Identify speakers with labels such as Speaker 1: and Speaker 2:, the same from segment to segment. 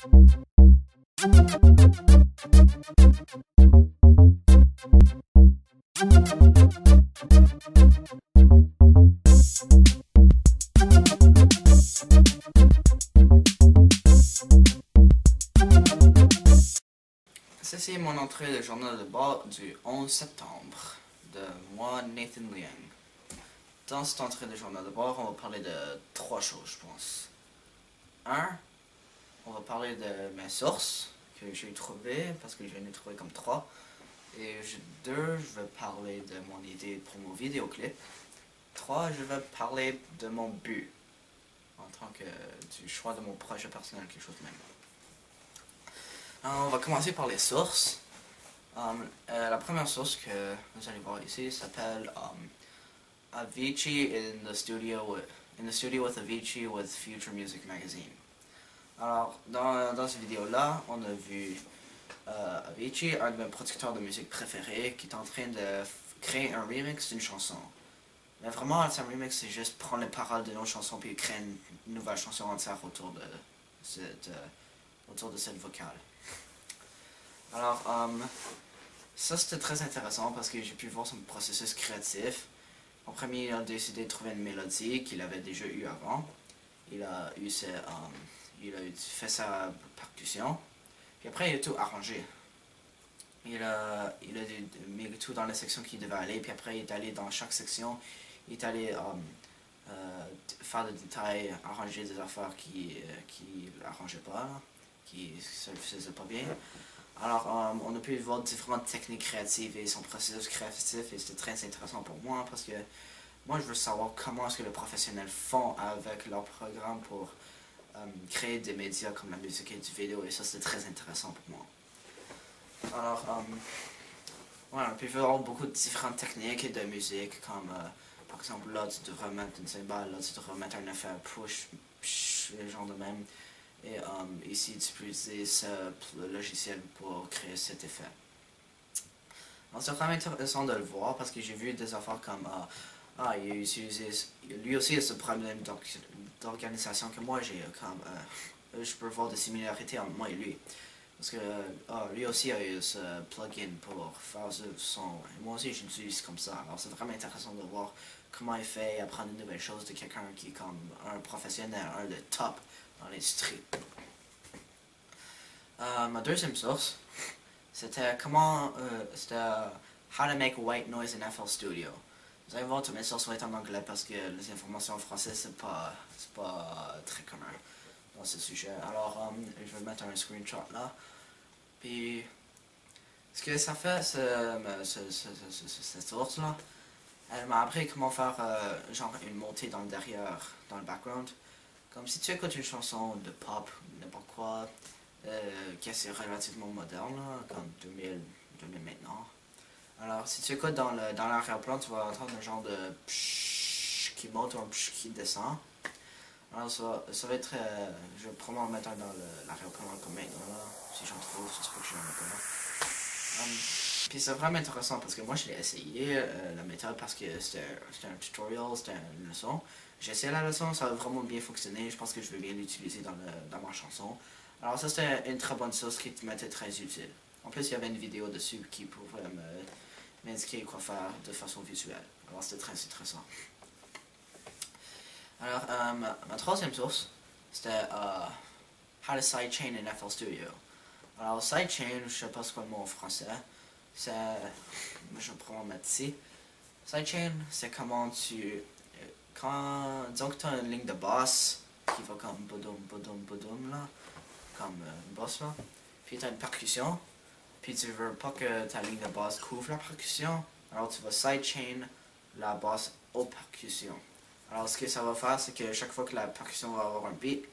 Speaker 1: Ceci est mon entrée de journal de bord du 11 septembre de moi, Nathan Liang. Dans cette entrée de journal de bord, on va parler de 3 choses, je pense. 1. On va parler de mes sources que j'ai trouvées, parce que j'en ai trouvé comme 3. Et 2. Je vais parler de mon idée pour mon vidéoclip. 3. Je vais parler de mon but, en tant que du choix de mon projet personnel, quelque chose de même. On va commencer par les sources. La première source que vous allez voir ici s'appelle Avicii in the studio with Avicii with Future Music Magazine. Alors, dans cette vidéo-là, on a vu Avicii, un de mes producteurs de musique préférés, qui est en train de créer un remix d'une chanson. Mais vraiment, un remix, c'est juste prendre les paroles de nos chansons puis créer une nouvelle chanson entière autour de cette vocale. Alors, ça c'était très intéressant parce que j'ai pu voir son processus créatif. En premier, il a décidé de trouver une mélodie qu'il avait déjà eue avant. Il a fait sa percussion. Puis après, il a tout arrangé. Il a mis tout dans la section qu'il devait aller. Puis après, il est allé dans chaque section. Il est allé faire des détails, arranger des affaires qui n'arrangeaient pas, qui ne faisaient pas bien. Alors, on a pu voir différentes techniques créatives et son processus créatif, et c'était très intéressant pour moi parce que moi je veux savoir comment est-ce que les professionnels font avec leur programme pour créer des médias comme la musique et du vidéo, et ça c'était très intéressant pour moi. Alors, voilà, on peut voir beaucoup de différentes techniques de musique, comme par exemple là tu devrais mettre une cymbale, là tu devrais mettre un effet push, le genre de même. Et ici, tu peux utiliser ce logiciel pour créer cet effet. Alors, c'est vraiment intéressant de le voir parce que j'ai vu des affaires comme lui aussi a ce problème d'organisation que moi j'ai, comme je peux voir des similarités entre moi et lui. Parce que lui aussi a eu ce plugin pour faire ce son, et moi aussi je l'utilise comme ça. Alors, c'est vraiment intéressant de voir comment il fait apprendre de nouvelles choses de quelqu'un qui est comme un professionnel, un de top dans l'industrie. Ma deuxième source, c'était How to Make White Noise in FL Studio. Vous allez voir, toutes mes sources vont être en anglais parce que les informations en français, c'est pas très commun dans ce sujet. Alors, je vais mettre un screenshot là. Puis, ce que ça fait, cette source-là, elle m'a appris comment faire genre une montée dans le derrière, dans le background. Comme si tu écoutes une chanson de pop, n'importe quoi, qui est relativement moderne, là, comme 2000 maintenant. Alors, si tu écoutes dans l'arrière-plan, tu vas entendre un genre de pshhh qui monte ou un pshhh qui descend. Alors, ça va être. Je vais probablement mettre dans l'arrière-plan comme maintenant, là, si j'en trouve, c'est pas que je n'en ai pas. Puis c'est vraiment intéressant parce que moi je l'ai essayé, la méthode, parce que c'était un tutorial, c'était une leçon. J'ai essayé la leçon, ça a vraiment bien fonctionné, je pense que je vais bien l'utiliser dans ma chanson. Alors ça c'était une très bonne source qui m'était très utile. En plus il y avait une vidéo dessus qui pouvait m'indiquer quoi faire de façon visuelle. Alors c'était très intéressant. Alors ma troisième source c'était How to Sidechain in FL Studio. Alors sidechain, je sais pas ce qu'est le mot en français. Je vais probablement mettre ici. Sidechain, c'est comment disons que tu as une ligne de basse qui va comme bodoum, bodoum, bodoum là, comme une basse là. Puis tu as une percussion, puis tu veux pas que ta ligne de basse couvre la percussion, alors tu vas sidechain la basse aux percussions. Alors ce que ça va faire, c'est que chaque fois que la percussion va avoir un beat,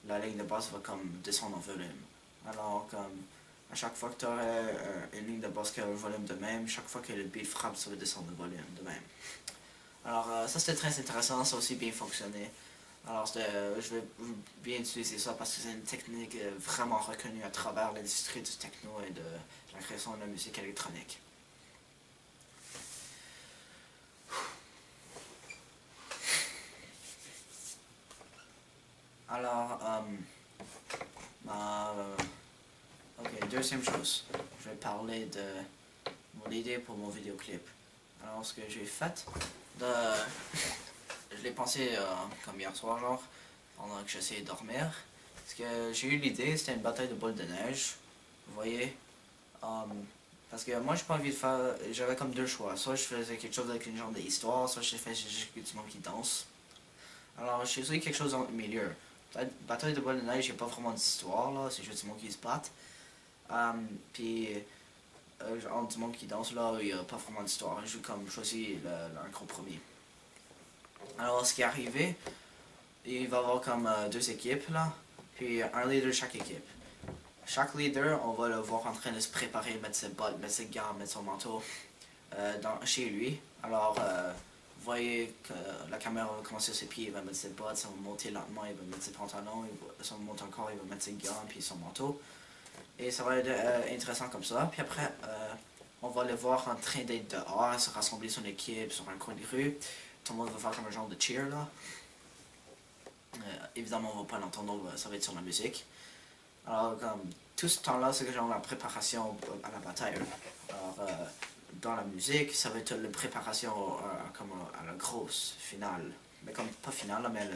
Speaker 1: la ligne de basse va comme descendre en volume. Alors comme à chaque fois que tu aurais une ligne de basse qui a un volume de même, chaque fois que le beat frappe, ça va descendre de volume de même. Alors ça c'était très intéressant, ça a aussi bien fonctionné. Alors je vais bien utiliser ça parce que c'est une technique vraiment reconnue à travers l'industrie du techno et de la création de la musique électronique. Alors, ma deuxième chose, je vais parler de mon idée pour mon vidéoclip. Alors, ce que j'ai fait, je l'ai pensé comme hier soir, genre, pendant que j'essayais de dormir. Parce que j'ai eu l'idée, c'était une bataille de boules de neige, vous voyez. Parce que moi, j'ai pas envie de faire. J'avais comme deux choix. Soit je faisais quelque chose avec une genre d'histoire, soit je faisais juste du monde qui danse. Alors, j'ai essayé quelque chose dans le milieu. Bataille de boules de neige, il n'y a pas vraiment d'histoire, là, c'est juste du monde qui se battent. Puis, entre du monde qui danse, là, il n'y a pas vraiment d'histoire. J'ai comme choisi un compromis. Alors, ce qui est arrivé, il va y avoir comme deux équipes, là, puis un leader de chaque équipe. Chaque leader, on va le voir en train de se préparer, mettre ses bottes, mettre ses gants, mettre son manteau chez lui. Alors, vous voyez que la caméra va commencer à ses pieds, il va mettre ses bottes, ça va monter lentement, il va mettre ses pantalons, ça va monter encore, il va mettre ses gants, puis son manteau. Et ça va être intéressant comme ça. Puis après, on va le voir en train d'être dehors, se rassembler son équipe sur un coin de rue. Tout le monde va faire comme un genre de cheer, là. Évidemment, on va pas l'entendre, ça va être sur la musique. Alors, comme tout ce temps-là, c'est genre la préparation à la bataille. Alors, dans la musique, ça va être la préparation comme à la grosse finale. Mais comme pas finale, mais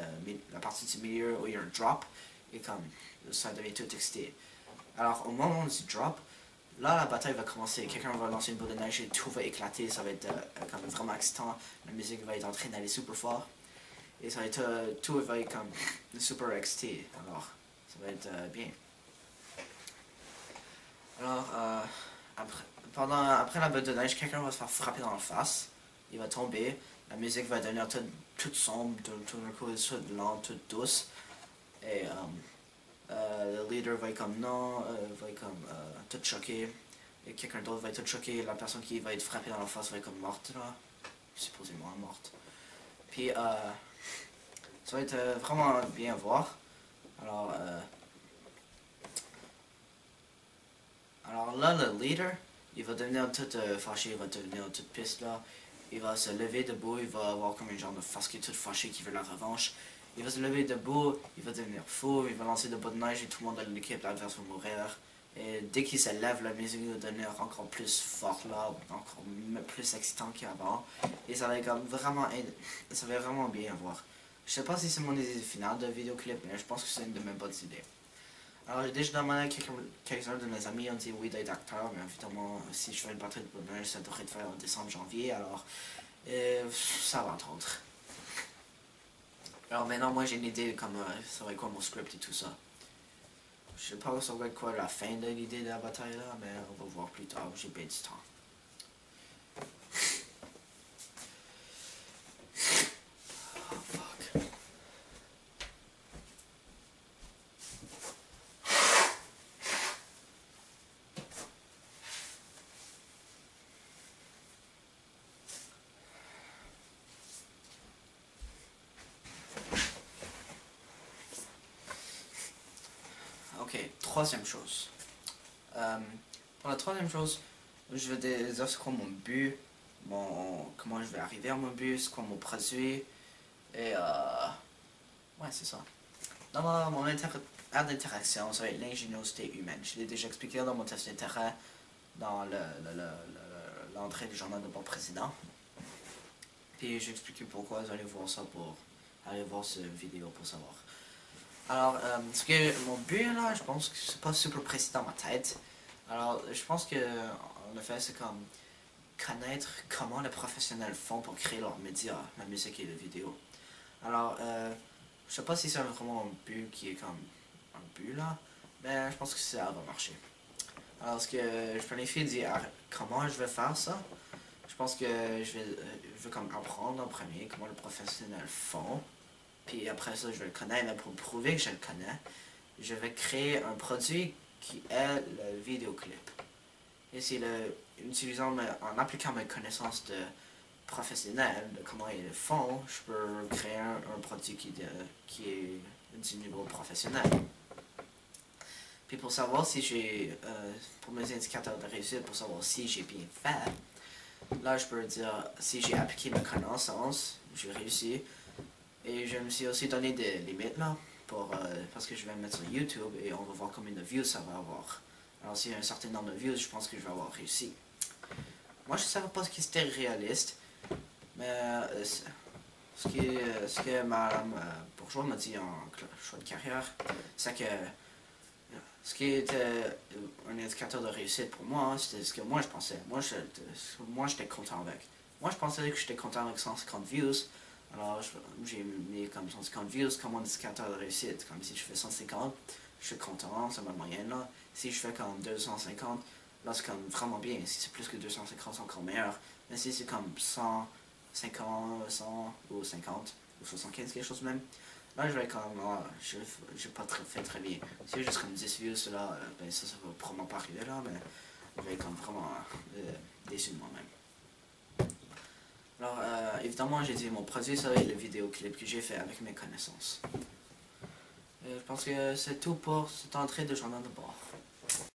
Speaker 1: la partie du milieu où il y a un drop, et comme ça devient tout excité. Alors, au moment du drop, là, la bataille va commencer. Quelqu'un va lancer une boule de neige et tout va éclater. Ça va être comme vraiment excitant. La musique va être en train d'aller super fort. Et ça va être, tout va être comme super excité. Alors, ça va être bien. Alors, après la boule de neige, quelqu'un va se faire frapper dans la face. Il va tomber. La musique va devenir toute sombre, tout d'un coup, toute lente, toute douce. Et le leader va être comme non, va être comme tout choqué. Et quelqu'un d'autre va être tout choqué. La personne qui va être frappée dans la face va être comme morte, là. Supposément morte. Puis, ça va être vraiment bien à voir. Alors là, le leader, il va devenir tout fâché, il va devenir tout piste là. Il va se lever debout, il va avoir comme un genre de face qui est tout fâché, qui veut la revanche. Il va se lever debout, il va devenir fou, il va lancer de boules de neige et tout le monde de l'équipe adverse va mourir. Et dès qu'il se lève, la musique va devenir encore plus forte là, encore plus excitant qu'avant. Et ça va être vraiment, ça va vraiment bien à voir. Je sais pas si c'est mon idée finale de vidéoclip, mais je pense que c'est une de mes bonnes idées. Alors j'ai déjà demandé à quelques-uns de mes amis, on dit oui d'être acteur, mais évidemment si je fais une bataille de boules de neige, ça devrait être fait en décembre, janvier, alors ça va attendre. Alors maintenant moi j'ai une idée comme ça va être quoi mon script et tout ça. Je sais pas ça va être quoi la fin de l'idée de la bataille là, mais on va voir plus tard, j'ai bien du temps. Ok, troisième chose. Pour la troisième chose, je vais dire c'est quoi mon but, comment je vais arriver à mon but, c'est quoi mon produit, et ouais c'est ça. Dans mon aire d'interaction, ça va être l'ingéniosité humaine. Je l'ai déjà expliqué dans mon test d'intérêt dans l'entrée du journal de bord président. Puis j'ai expliqué pourquoi, vous allez voir ça pour aller voir cette vidéo pour savoir. Alors, ce que mon but là, je pense que c'est pas super précis dans ma tête. Alors, je pense que, en effet, c'est comme connaître comment les professionnels font pour créer leurs médias, la musique et la vidéo. Alors, je sais pas si c'est vraiment un but qui est comme un but là, mais je pense que ça va marcher. Alors, ce que je planifie de dire comment je vais faire ça, je pense que je vais comme apprendre en premier comment les professionnels font. Puis après ça, je vais le connaître, mais pour prouver que je le connais, je vais créer un produit qui est le vidéoclip. Et c'est en appliquant mes connaissances de professionnels, de comment ils le font, je peux créer un produit qui est du niveau professionnel. Puis pour savoir si pour mes indicateurs de réussite, pour savoir si j'ai bien fait, là je peux dire si j'ai appliqué mes connaissances, j'ai réussi. Et je me suis aussi donné des limites là, parce que je vais me mettre sur YouTube et on va voir combien de views ça va avoir. Alors s'il y a un certain nombre de views, je pense que je vais avoir réussi. Moi je savais pas que c'était réaliste, mais ce que Madame Bourgeois m'a dit en choix de carrière, c'est que ce qui était un indicateur de réussite pour moi, c'était ce que moi je pensais. Moi j'étais content avec. Moi je pensais que j'étais content avec 150 views. Alors j'ai mis comme 150 views comme un indicateur de réussite. Comme si je fais 150, je suis content, c'est ma moyenne là. Si je fais comme 250, là c'est comme vraiment bien. Si c'est plus que 250, c'est encore meilleur. Mais si c'est comme 150, 100 ou 50 ou 75, quelque chose même, là je vais comme, j'ai pas fait très bien. Si j'ai juste comme 10 views là, ben ça va probablement pas arriver là, mais je vais être comme vraiment déçu de moi-même. Alors, évidemment, j'ai dit mon produit, ça va être le vidéoclip que j'ai fait avec mes connaissances. Je pense que c'est tout pour cette entrée de journal de bord.